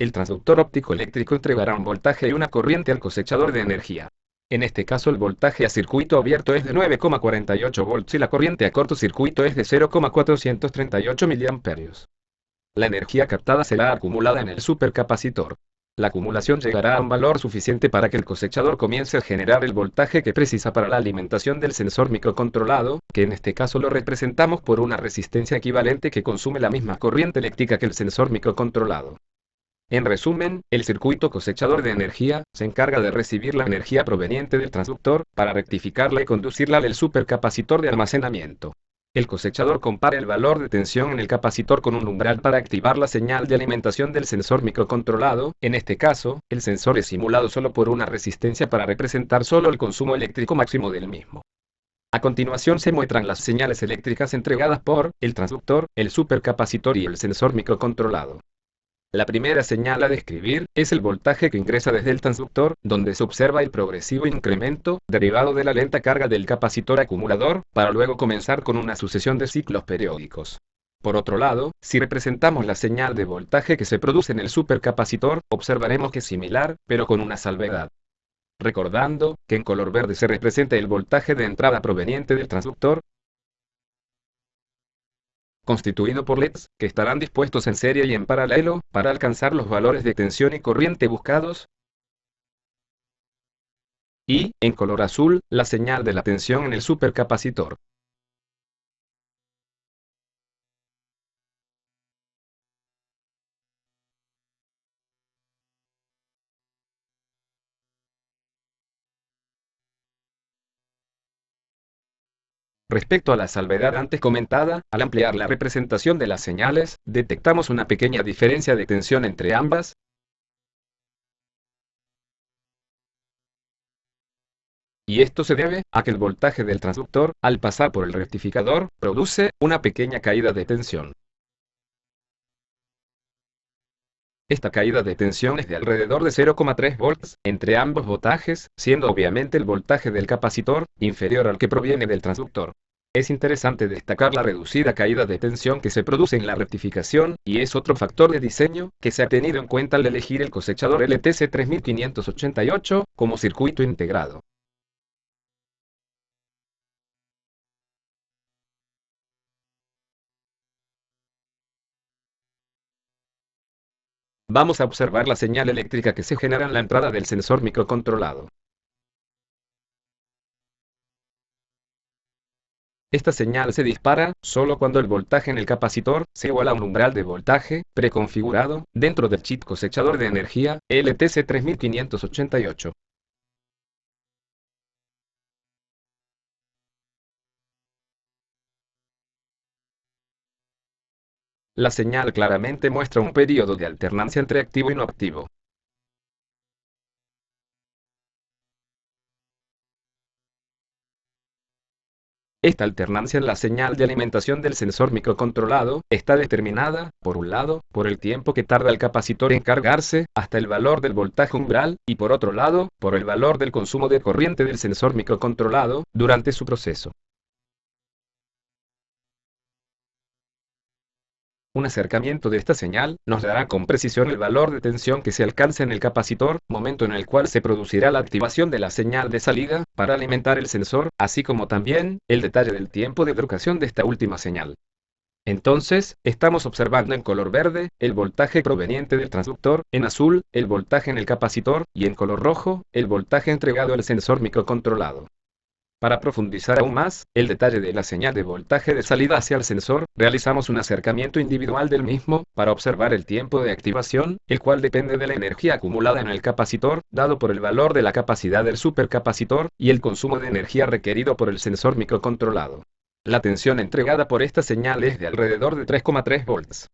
el transductor óptico eléctrico entregará un voltaje y una corriente al cosechador de energía. En este caso el voltaje a circuito abierto es de 9,48 volts y la corriente a cortocircuito es de 0,438 miliamperios. La energía captada será acumulada en el supercapacitor. La acumulación llegará a un valor suficiente para que el cosechador comience a generar el voltaje que precisa para la alimentación del sensor microcontrolado, que en este caso lo representamos por una resistencia equivalente que consume la misma corriente eléctrica que el sensor microcontrolado. En resumen, el circuito cosechador de energía se encarga de recibir la energía proveniente del transductor para rectificarla y conducirla al supercapacitor de almacenamiento. El cosechador compara el valor de tensión en el capacitor con un umbral para activar la señal de alimentación del sensor microcontrolado. En este caso, el sensor es simulado solo por una resistencia para representar solo el consumo eléctrico máximo del mismo. A continuación se muestran las señales eléctricas entregadas por el transductor, el supercapacitor y el sensor microcontrolado. La primera señal a describir es el voltaje que ingresa desde el transductor, donde se observa el progresivo incremento, derivado de la lenta carga del capacitor acumulador, para luego comenzar con una sucesión de ciclos periódicos. Por otro lado, si representamos la señal de voltaje que se produce en el supercapacitor, observaremos que es similar, pero con una salvedad. Recordando que en color verde se representa el voltaje de entrada proveniente del transductor, constituido por LEDs, que estarán dispuestos en serie y en paralelo, para alcanzar los valores de tensión y corriente buscados. Y, en color azul, la señal de la tensión en el supercapacitor. Respecto a la salvedad antes comentada, al ampliar la representación de las señales, detectamos una pequeña diferencia de tensión entre ambas. Y esto se debe a que el voltaje del transductor, al pasar por el rectificador, produce una pequeña caída de tensión. Esta caída de tensión es de alrededor de 0,3 volts entre ambos voltajes, siendo obviamente el voltaje del capacitor inferior al que proviene del transductor. Es interesante destacar la reducida caída de tensión que se produce en la rectificación, y es otro factor de diseño que se ha tenido en cuenta al elegir el cosechador LTC3588 como circuito integrado. Vamos a observar la señal eléctrica que se genera en la entrada del sensor microcontrolado. Esta señal se dispara solo cuando el voltaje en el capacitor se iguala a un umbral de voltaje preconfigurado dentro del chip cosechador de energía LTC3588. La señal claramente muestra un periodo de alternancia entre activo y no activo. Esta alternancia en la señal de alimentación del sensor microcontrolado está determinada, por un lado, por el tiempo que tarda el capacitor en cargarse, hasta el valor del voltaje umbral, y por otro lado, por el valor del consumo de corriente del sensor microcontrolado, durante su proceso. Un acercamiento de esta señal nos dará con precisión el valor de tensión que se alcanza en el capacitor, momento en el cual se producirá la activación de la señal de salida, para alimentar el sensor, así como también, el detalle del tiempo de duración de esta última señal. Entonces, estamos observando en color verde, el voltaje proveniente del transductor, en azul, el voltaje en el capacitor, y en color rojo, el voltaje entregado al sensor microcontrolado. Para profundizar aún más, el detalle de la señal de voltaje de salida hacia el sensor, realizamos un acercamiento individual del mismo, para observar el tiempo de activación, el cual depende de la energía acumulada en el capacitor, dado por el valor de la capacidad del supercapacitor, y el consumo de energía requerido por el sensor microcontrolado. La tensión entregada por esta señal es de alrededor de 3,3 volts.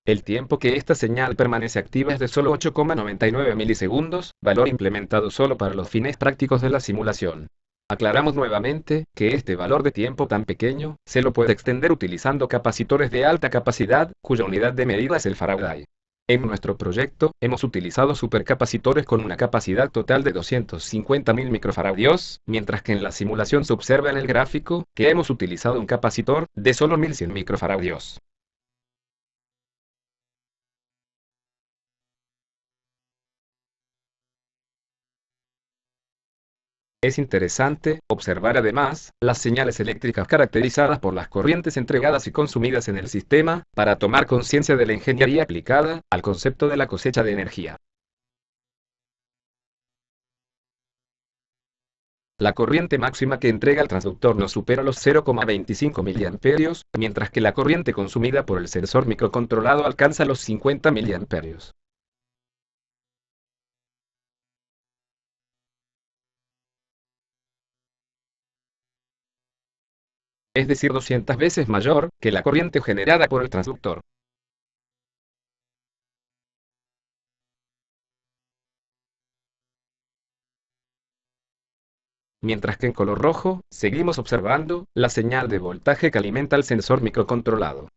El tiempo que esta señal permanece activa es de solo 8,99 milisegundos, valor implementado solo para los fines prácticos de la simulación. Aclaramos nuevamente que este valor de tiempo tan pequeño se lo puede extender utilizando capacitores de alta capacidad, cuya unidad de medida es el Faraday. En nuestro proyecto, hemos utilizado supercapacitores con una capacidad total de 250.000 microfaradios, mientras que en la simulación se observa en el gráfico que hemos utilizado un capacitor de solo 1.100 microfaradios. Es interesante observar además las señales eléctricas caracterizadas por las corrientes entregadas y consumidas en el sistema, para tomar conciencia de la ingeniería aplicada al concepto de la cosecha de energía. La corriente máxima que entrega el transductor no supera los 0,25 miliamperios, mientras que la corriente consumida por el sensor microcontrolado alcanza los 50 miliamperios. Es decir, 200 veces mayor que la corriente generada por el transductor. Mientras que en color rojo, seguimos observando la señal de voltaje que alimenta el sensor microcontrolado.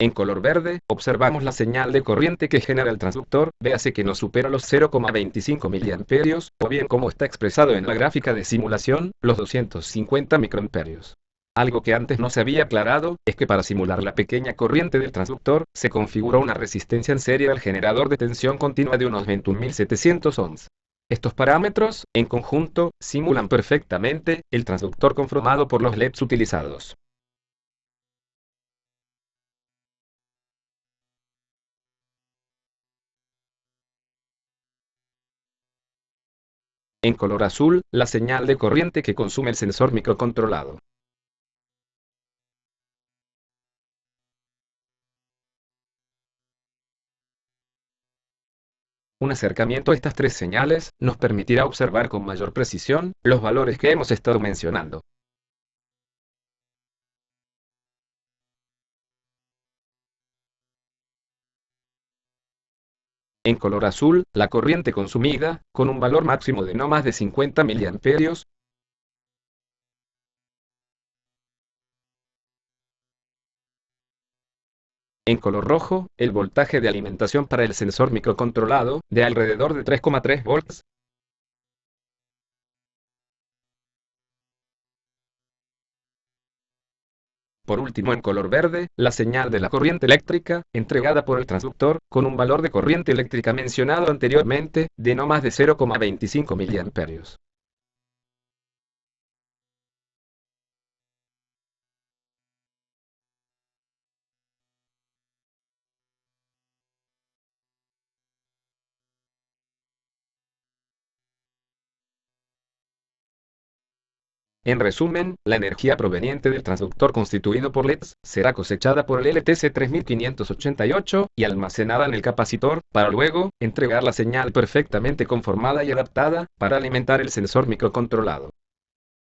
En color verde, observamos la señal de corriente que genera el transductor, véase que no supera los 0,25 miliamperios, o bien como está expresado en la gráfica de simulación, los 250 microamperios. Algo que antes no se había aclarado, es que para simular la pequeña corriente del transductor, se configuró una resistencia en serie al generador de tensión continua de unos 21.700 ohms. Estos parámetros, en conjunto, simulan perfectamente el transductor conformado por los LEDs utilizados. En color azul, la señal de corriente que consume el sensor microcontrolado. Un acercamiento a estas tres señales nos permitirá observar con mayor precisión los valores que hemos estado mencionando. En color azul, la corriente consumida, con un valor máximo de no más de 50 miliamperios. En color rojo, el voltaje de alimentación para el sensor microcontrolado, de alrededor de 3,3 volts. Por último, en color verde, la señal de la corriente eléctrica, entregada por el transductor, con un valor de corriente eléctrica mencionado anteriormente, de no más de 0,25 miliamperios. En resumen, la energía proveniente del transductor constituido por LEDs será cosechada por el LTC3588 y almacenada en el capacitor, para luego entregar la señal perfectamente conformada y adaptada para alimentar el sensor microcontrolado.